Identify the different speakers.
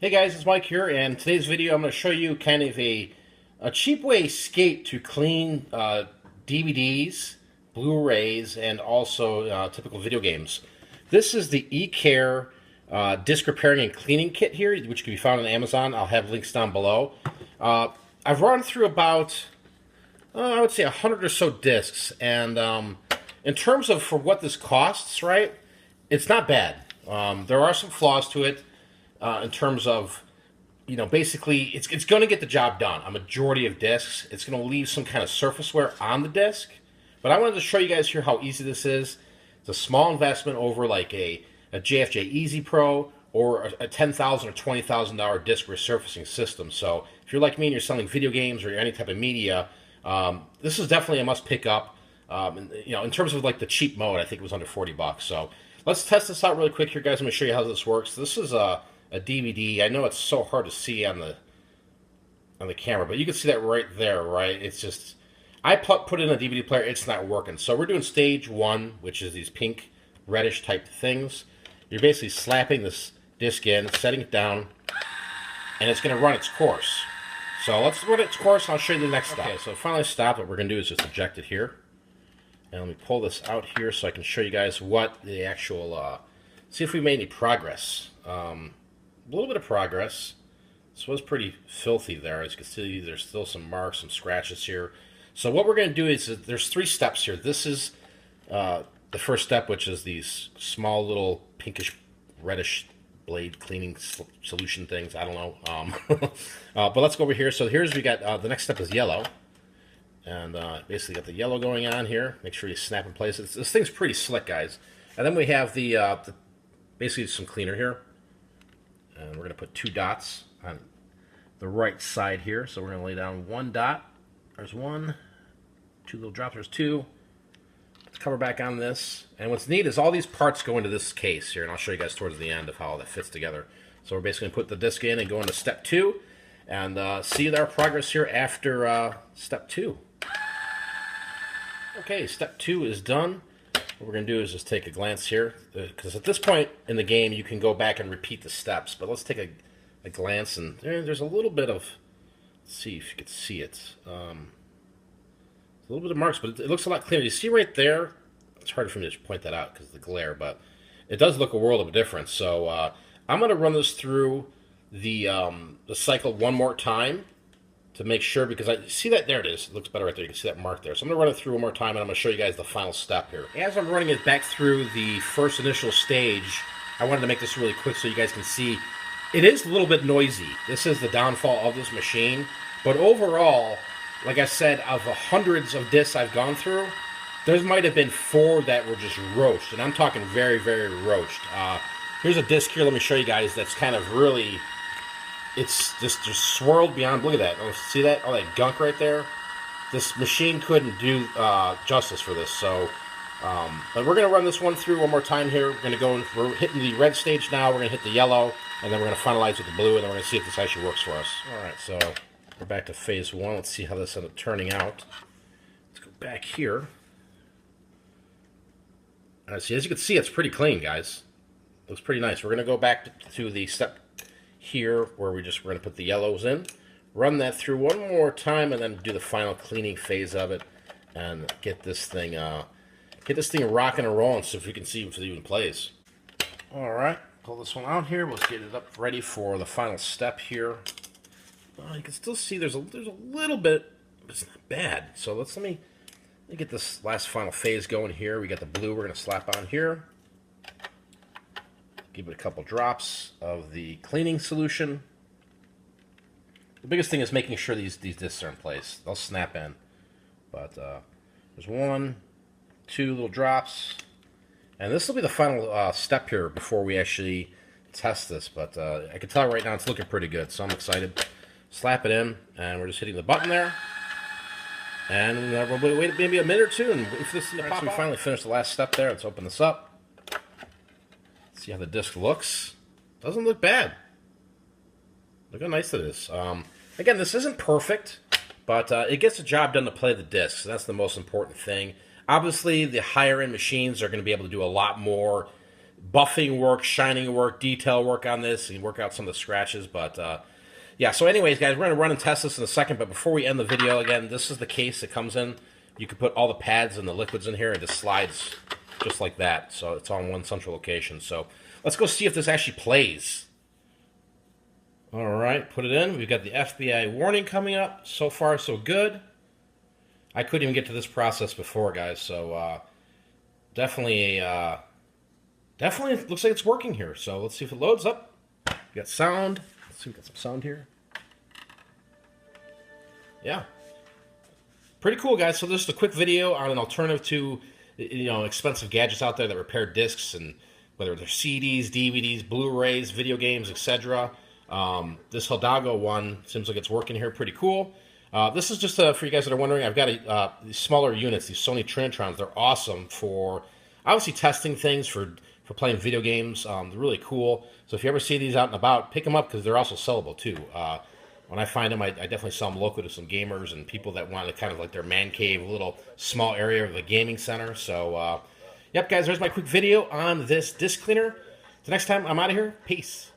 Speaker 1: Hey guys, it's Mike here, and today's video I'm going to show you kind of a cheap way skate to clean DVDs, Blu Rays, and also typical video games. This is the eCare disc repairing and cleaning kit here, which can be found on Amazon. I'll have links down below. I've run through about, I would say, 100 or so discs, and in terms of for what this costs, right, it's not bad. There are some flaws to it. In terms of, basically, it's going to get the job done. A majority of discs, it's going to leave some kind of surface wear on the disc. But I wanted to show you guys here how easy this is. It's a small investment over like a JFJ Easy Pro or a $10,000 or $20,000 disc resurfacing system. So if you're like me and you're selling video games or any type of media, this is definitely a must pick up. In terms of like the cheap mode, I think it was under 40 bucks. So let's test this out really quick here, guys. I'm going to show you how this works. This is a DVD. I know it's so hard to see on the camera, but you can see that right there, right? It's just, I put in a DVD player, it's not working. So we're doing stage one, which is these pink, reddish type things. You're basically slapping this disc in, setting it down, and it's going to run its course. So let's run its course, and I'll show you the next step. Okay, so finally stopped. What we're going to do is just eject it here. And let me pull this out here so I can show you guys what the actual, see if we made any progress. A little bit of progress. This was pretty filthy there. As you can see, there's still some marks, some scratches here. So what we're going to do is, there's 3 steps here. This is the first step, which is these small little pinkish, reddish blade cleaning solution things. I don't know. But let's go over here. So here's, we got, the next step is yellow. And basically got the yellow going on here. Make sure you snap in place. This thing's pretty slick, guys. And then we have the basically some cleaner here. And we're going to put 2 dots on the right side here. So we're going to lay down 1 dot. There's 1. 2 little drops. There's 2. Let's cover back on this. And what's neat is all these parts go into this case here. And I'll show you guys towards the end of how all that fits together. So we're basically going to put the disc in and go into step 2. And see our progress here after step 2. Okay, step 2 is done. What we're going to do is just take a glance here, because at this point in the game you can go back and repeat the steps, but let's take a glance, and there's a little bit of, let's see if you can see it, a little bit of marks, but it looks a lot clearer. You see right there, it's hard for me to point that out because of the glare, but it does look a world of a difference. So I'm going to run this through the cycle one more time to make sure, because I see that, there it is, it looks better right there, you can see that mark there. So I'm going to run it through one more time, and I'm going to show you guys the final step here. As I'm running it back through the first initial stage, I wanted to make this really quick so you guys can see, it is a little bit noisy. This is the downfall of this machine, but overall, like I said, of the hundreds of discs I've gone through, there might have been 4 that were just roached, and I'm talking very, very roached. Here's a disc here, let me show you guys, that's kind of really, it's just swirled beyond. Look at that. Oh, see that? All that gunk right there? This machine couldn't do justice for this. So, but we're going to run this one through one more time here. We're going to go, we're hitting the red stage now. We're going to hit the yellow, and then we're going to finalize with the blue, and then we're going to see if this actually works for us. All right, so we're back to phase 1. Let's see how this ended up turning out. Let's go back here. See, as you can see, it's pretty clean, guys. Looks pretty nice. We're going to go back to the step here where we're going to put the yellows in, run that through one more time, and then do the final cleaning phase of it, and get this thing rocking and rolling. So if you can see if it even plays. All right, pull this one out here. Let's get it up ready for the final step here. You can still see there's a little bit, but it's not bad. So let me get this last final phase going here. We got the blue we're going to slap on here. Give it a couple drops of the cleaning solution. The biggest thing is making sure these discs are in place. They'll snap in. But there's 1, 2 little drops. And this will be the final step here before we actually test this. But I can tell right now it's looking pretty good, so I'm excited. Slap it in, and we're just hitting the button there. And we'll wait maybe a minute or 2, and if this is the pop out. We finally finished the last step there. Let's open this up. See how the disc looks. Doesn't look bad. Look how nice it is. Again, this isn't perfect, but it gets the job done to play the discs. That's the most important thing. Obviously, the higher-end machines are going to be able to do a lot more buffing work, shining work, detail work on this, and work out some of the scratches. But yeah, so anyways, guys, we're going to run and test this in a second. But before we end the video, again, this is the case it comes in. You can put all the pads and the liquids in here, and it just slides just like that. So it's all in one central location. So let's go see if this actually plays. All right, put it in. We've got the FBI warning coming up. So far, so good. I couldn't even get to this process before, guys. So definitely looks like it's working here. So let's see if it loads up. We got sound. Let's see, we got some sound here. Yeah. Pretty cool, guys. So this is a quick video on an alternative to, expensive gadgets out there that repair discs, and whether they're CDs, DVDs, Blu Rays, video games, etc. This Hidalgo one seems like it's working here pretty cool. This is just for you guys that are wondering, I've got these smaller units, these Sony Trinitrons. They're awesome for obviously testing things, for playing video games. They're really cool. So if you ever see these out and about, pick them up because they're also sellable too. When I find them, I definitely sell them locally to some gamers and people that want to kind of like their man cave, a little small area of the gaming center. So, yep, guys, there's my quick video on this disc cleaner. Till next time, I'm out of here. Peace.